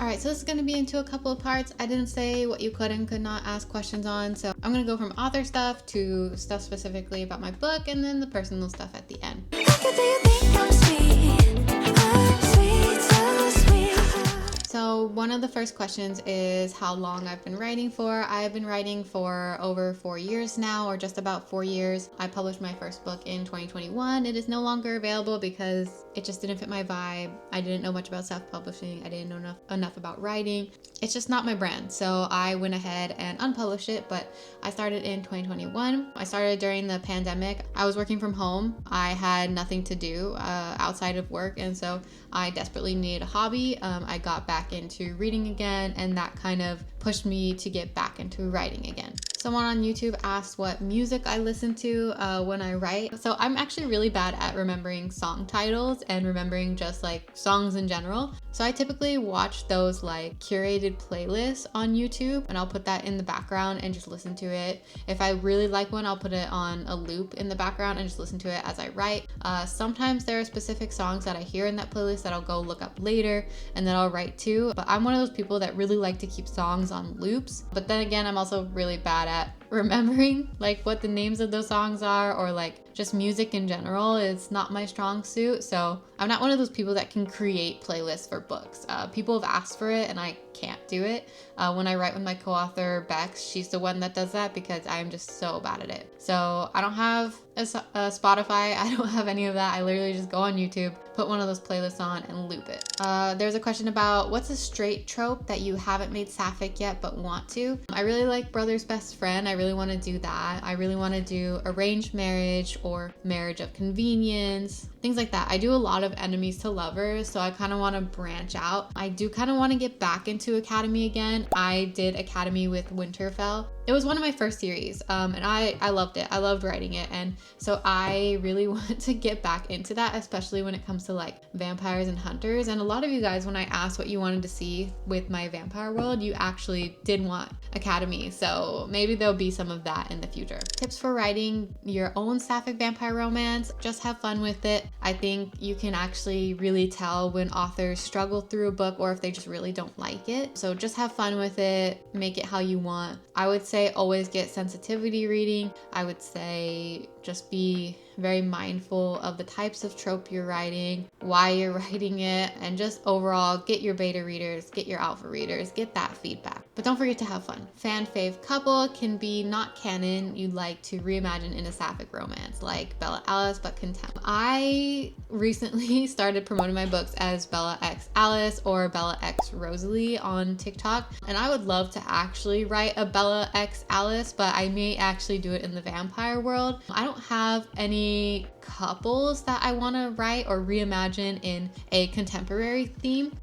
All right, so this is going to be into a couple of parts. I didn't say what you could and could not ask questions on, so I'm going to go from author stuff to stuff specifically about my book, and then the personal stuff at the end. So one of the first questions is how long I've been writing for. I've been writing for over 4 years now, or just about 4 years. I published my first book in 2021. It is no longer available because it just didn't fit my vibe. I didn't know much about self-publishing. I didn't know enough about writing. It's just not my brand. So I went ahead and unpublished it, but I started in 2021. I started during the pandemic. I was working from home. I had nothing to do outside of work, and so I desperately needed a hobby. I got back into reading again, and that kind of pushed me to get back into writing again. Someone on YouTube asked what music I listen to when I write. So I'm actually really bad at remembering song titles and remembering just like songs in general. So I typically watch those like curated playlists on YouTube, and I'll put that in the background and just listen to it. If I really like one, I'll put it on a loop in the background and just listen to it as I write. Sometimes there are specific songs that I hear in that playlist that I'll go look up later and then I'll write to. But I'm one of those people that really like to keep songs on loops. But then again, I'm also really bad at remembering like what the names of those songs are, or like just music in general is not my strong suit. So I'm not one of those people that can create playlists for books. People have asked for it and I can't do it. When I write with my co-author Bex, she's the one that does that because I'm just so bad at it. So I don't have a Spotify. I don't have any of that. I literally just go on YouTube, put one of those playlists on and loop it. There's a question about what's a straight trope that you haven't made sapphic yet but want to. I really like brother's best friend. I really want to do that. I really want to do arranged marriage or marriage of convenience, things like that. I do a lot of enemies to lovers, so I kind of want to branch out. I do kind of want to get back into Academy again. I did Academy with Winterfell. It was one of my first series, and I loved it. I loved writing it, and so I really want to get back into that, especially when it comes to like vampires and hunters. And a lot of you guys, when I asked what you wanted to see with my vampire world, you actually did want Academy, so maybe there'll be some of that in the future. Tips for writing your own sapphic vampire romance: just have fun with it. I think you can actually really tell when authors struggle through a book or if they just really don't like it. So just have fun with it, make it how you want. I would say always get sensitivity reading. I would say just be very mindful of the types of trope you're writing, why you're writing it, and just overall get your beta readers, get your alpha readers, get that feedback. But don't forget to have fun. Fan fave couple can be not canon you'd like to reimagine in a sapphic romance, like Bella Alice but contempt. I recently started promoting my books as Bella X Alice or Bella X Rosalie on TikTok, and I would love to actually write a Bella X Alice, but I may actually do it in the vampire world. I don't have any couples that I want to write or reimagine in a contemporary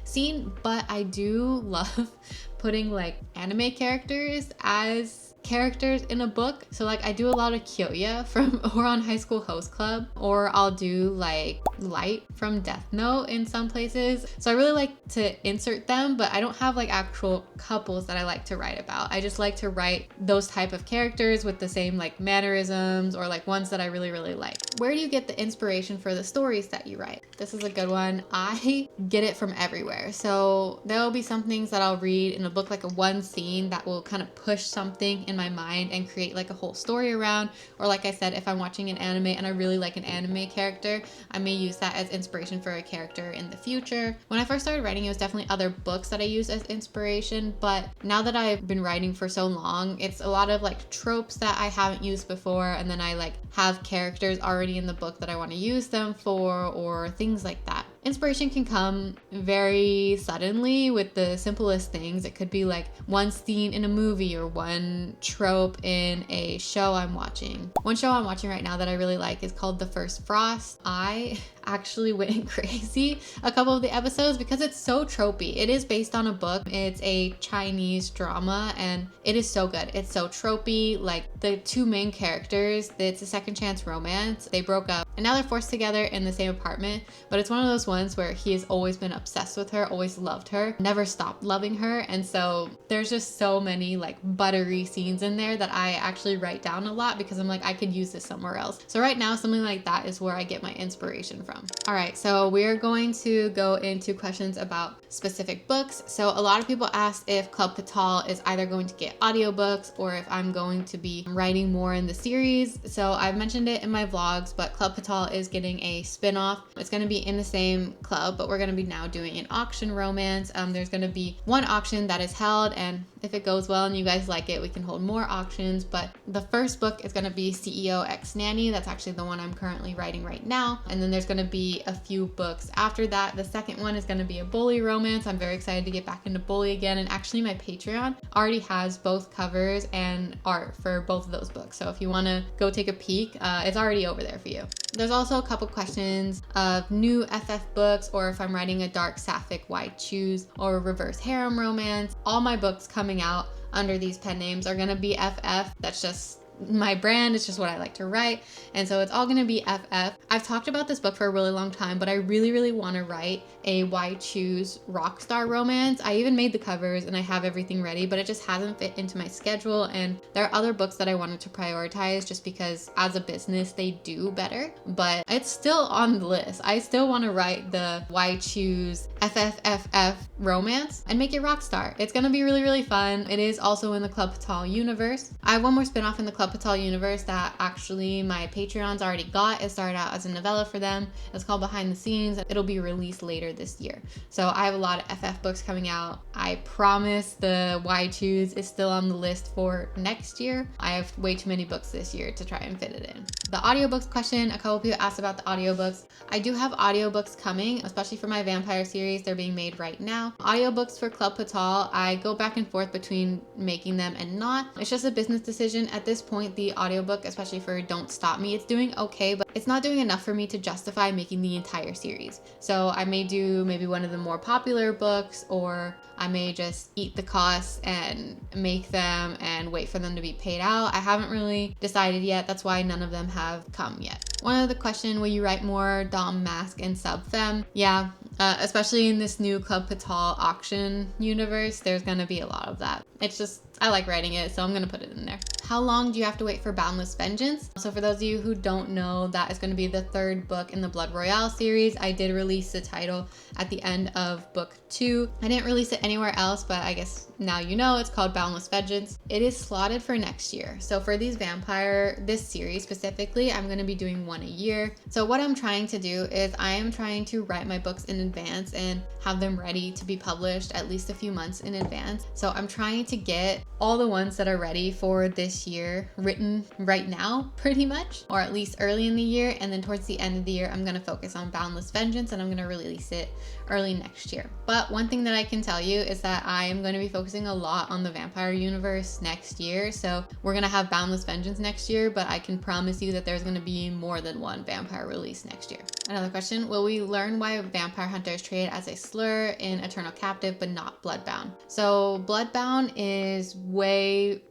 scene, but I do love putting like anime characters as characters in a book. So like I do a lot of Kyoya from Ouran High School Host Club, or I'll do like Light from Death Note in some places. So I really like to insert them, but I don't have like actual couples that I like to write about. I just like to write those type of characters with the same like mannerisms, or like ones that I really like. Where do you get the inspiration for the stories that you write? This is a good one. I get it from everywhere. So there will be some things that I'll read in a book, like a one scene that will kind of push something in my mind and create like a whole story around. Or like I said, if I'm watching an anime and I really like an anime character, I may use that as inspiration for a character in the future. When I first started writing, it was definitely other books that I used as inspiration, but now that I've been writing for so long, it's a lot of like tropes that I haven't used before, and then I like have characters already in the book that I want to use them for, or things like that. Inspiration can come very suddenly with the simplest things. It could be like one scene in a movie or one trope in a show I'm watching. One show I'm watching right now that I really like is called The First Frost. I actually went crazy a couple of the episodes because it's so tropey. It is based on a book. It's a Chinese drama and it is so good. It's so tropey. Like the two main characters, it's a second chance romance. They broke up and now they're forced together in the same apartment, but it's one of those ones where he has always been obsessed with her, always loved her, never stopped loving her. And so there's just so many like buttery scenes in there that I actually write down a lot because I'm like, I could use this somewhere else. So right now, something like that is where I get my inspiration from. from. All right, so we're going to go into questions about specific books. So a lot of people asked if Club Patal is either going to get audiobooks or if I'm going to be writing more in the series. So I've mentioned it in my vlogs, but Club Patal is getting a spin-off. It's going to be in the same club, but we're going to be now doing an auction romance. There's going to be one auction that is held, and if it goes well and you guys like it, we can hold more auctions. But the first book is going to be CEO X Nanny. That's actually the one I'm currently writing right now. And then there's going to be a few books after that. The second one is going to be a bully romance. I'm very excited to get back into bully again. And actually my Patreon already has both covers and art for both of those books. So if you want to go take a peek, it's already over there for you. There's also a couple questions of new FF books, or if I'm writing a dark sapphic why choose, or a reverse harem romance. All my books coming out under these pen names are going to be FF. That's just my brand. It's just what I like to write. And so it's all going to be FF. I've talked about this book for a really long time, but I really want to write a why choose rock star romance. I even made the covers and I have everything ready, but it just hasn't fit into my schedule. And there are other books that I wanted to prioritize just because as a business, they do better, but it's still on the list. I still want to write the why choose FFFF romance and make it rock star. It's going to be really fun. It is also in the Club Patal universe. I have one more spinoff in the Club Patal universe that actually my Patreons already got. It started out as a novella for them. It's called Behind the Scenes. It'll be released later this year. So I have a lot of FF books coming out. I promise the why choose is still on the list for next year. I have way too many books this year to try and fit it in. The audiobooks question, a couple people asked about the audiobooks. I do have audiobooks coming, especially for my vampire series. They're being made right now. Audiobooks for Club Patal, I go back and forth between making them and not. It's just a business decision at this point. The audiobook, especially for Don't Stop Me, it's doing okay, but it's not doing enough for me to justify making the entire series. So I may do maybe one of the more popular books, or I may just eat the costs and make them and wait for them to be paid out. I haven't really decided yet. That's why none of them have come yet. One other question, will you write more dom, mask, and sub femme? Yeah, especially in this new Club Patal auction universe, there's gonna be a lot of that. It's just, I like writing it, so I'm gonna put it in there. How long do you have to wait for Boundless Vengeance? So for those of you who don't know, that is going to be the third book in the Blood Royale series. I did release the title at the end of book 2. I didn't release it anywhere else, but I guess now you know it's called Boundless Vengeance. It is slotted for next year. So for these this series specifically, I'm going to be doing one a year. So what I'm trying to do is I am trying to write my books in advance and have them ready to be published at least a few months in advance. So I'm trying to get all the ones that are ready for this year written right now, pretty much, or at least early in the year. And then towards the end of the year, I'm going to focus on Boundless Vengeance and I'm going to release it early next year. But one thing that I can tell you is that I am going to be focusing a lot on the vampire universe next year. So we're going to have Boundless Vengeance next year, but I can promise you that there's going to be more than one vampire release next year. Another question, will we learn why vampire hunter is treated as a slur in Eternal Captive but not Bloodbound? So Bloodbound is way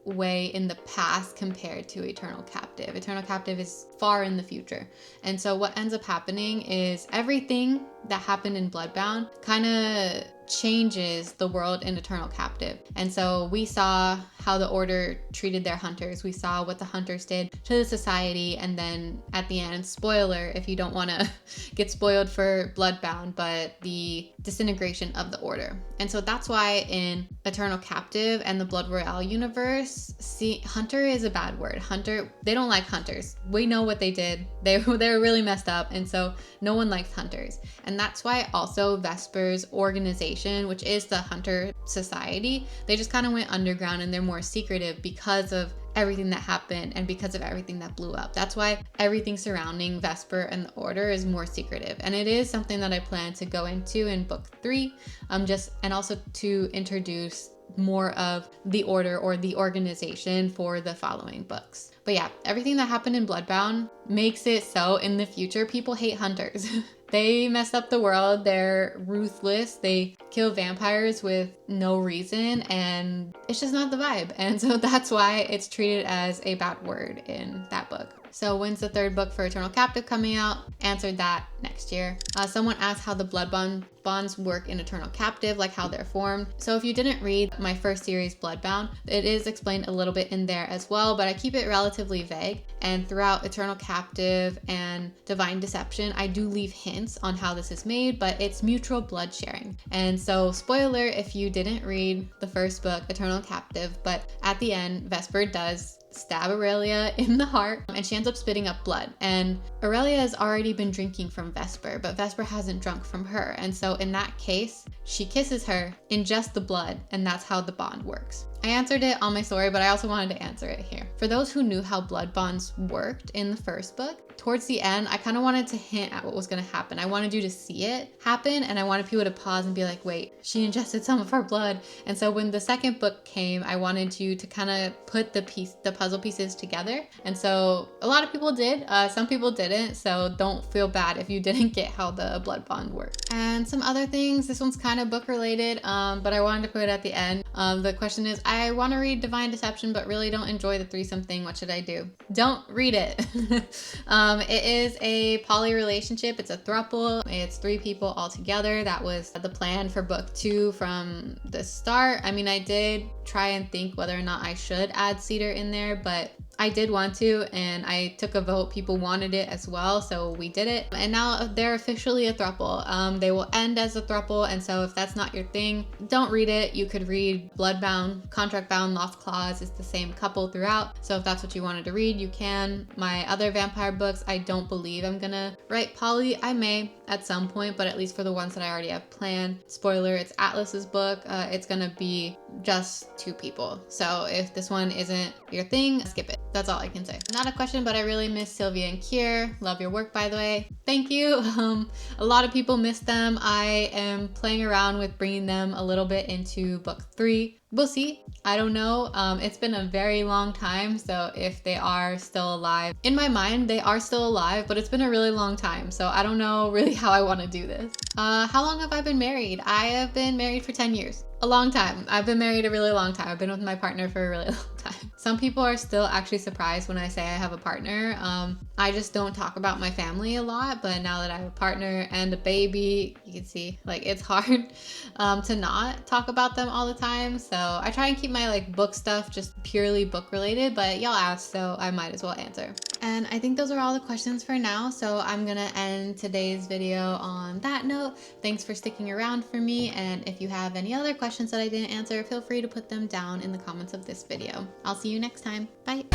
in the past compared to Eternal Captive. Eternal Captive is far in the future. And so what ends up happening is everything that happened in Bloodbound kind of changes the world in Eternal Captive. And so we saw how the Order treated their hunters. We saw what the hunters did to the society. And then at the end, spoiler if you don't want to get spoiled for Bloodbound, but the disintegration of the Order. And so that's why in Eternal Captive and the Blood Royale universe, hunter is a bad word. Hunter, they don't like hunters. We know what they did. They were really messed up. And so no one likes hunters. And that's why also Vesper's organization, which is the Hunter Society, they just kind of went underground and they're more secretive because of everything that happened and because of everything that blew up. That's why everything surrounding Vesper and the Order is more secretive. And it is something that I plan to go into in book 3, and also to introduce more of the Order or the organization for the following books. But yeah, everything that happened in Bloodbound makes it so in the future people hate hunters. They messed up the world. They're ruthless. They kill vampires with no reason, and it's just not the vibe. And so that's why it's treated as a bad word in that book. So when's the third book for Eternal Captive coming out? Answered that next year. Someone asked how the blood bonds work in Eternal Captive, like how they're formed. So if you didn't read my first series, Bloodbound, it is explained a little bit in there as well, but I keep it relatively vague. And throughout Eternal Captive and Divine Deception, I do leave hints on how this is made, but it's mutual blood sharing. And so, spoiler if you didn't read the first book, Eternal Captive, but at the end, Vesper does stab Aurelia in the heart and she ends up spitting up blood. And Aurelia has already been drinking from Vesper, but Vesper hasn't drunk from her. And so in that case, she kisses her in just the blood, and that's how the bond works. I answered it on my story, but I also wanted to answer it here. For those who knew how blood bonds worked in the first book, towards the end, I kind of wanted to hint at what was going to happen. I wanted you to see it happen, and I wanted people to pause and be like, wait, she ingested some of her blood. And so when the second book came, I wanted you to kind of put the puzzle pieces together. And so a lot of people did, some people didn't, so don't feel bad if you didn't get how the blood bond worked. And some other things, this one's kind of book related, but I wanted to put it at the end. The question is, I want to read Divine Deception, but really don't enjoy the threesome thing. What should I do? Don't read it. It is a poly relationship. It's a throuple. It's 3 people all together. That was the plan for book 2 from the start. I mean, I did try and think whether or not I should add Cedar in there, but I did want to, and I took a vote. People wanted it as well, so we did it. And now they're officially a throuple. They will end as a throuple, and so if that's not your thing, don't read it. You could read Bloodbound, Contract Bound, Lost Clause. It's the same couple throughout, so if that's what you wanted to read, you can. My other vampire books, I don't believe I'm gonna write poly. I may at some point, but at least for the ones that I already have planned. Spoiler, it's Atlas's book. It's gonna be just 2 people. So if this one isn't your thing, skip it. That's all I can say. Not a question, but I really miss Sylvia and Kier. Love your work, by the way. Thank you. A lot of people miss them. I am playing around with bringing them a little bit into book 3. We'll see. I don't know. It's been a very long time, so if they are still alive, in my mind, they are still alive, but it's been a really long time, so I don't know really how I want to do this. How long have I been married? I have been married for 10 years. A long time. I've been married a really long time. I've been with my partner for a really long time. Some people are still actually surprised when I say I have a partner. I just don't talk about my family a lot, but now that I have a partner and a baby, you can see like it's hard to not talk about them all the time. So I try and keep my like book stuff just purely book related, but y'all asked, so I might as well answer. And I think those are all the questions for now, so I'm gonna end today's video on that note. Thanks for sticking around for me, and if you have any other questions that I didn't answer, feel free to put them down in the comments of this video. I'll see you next time. Bye.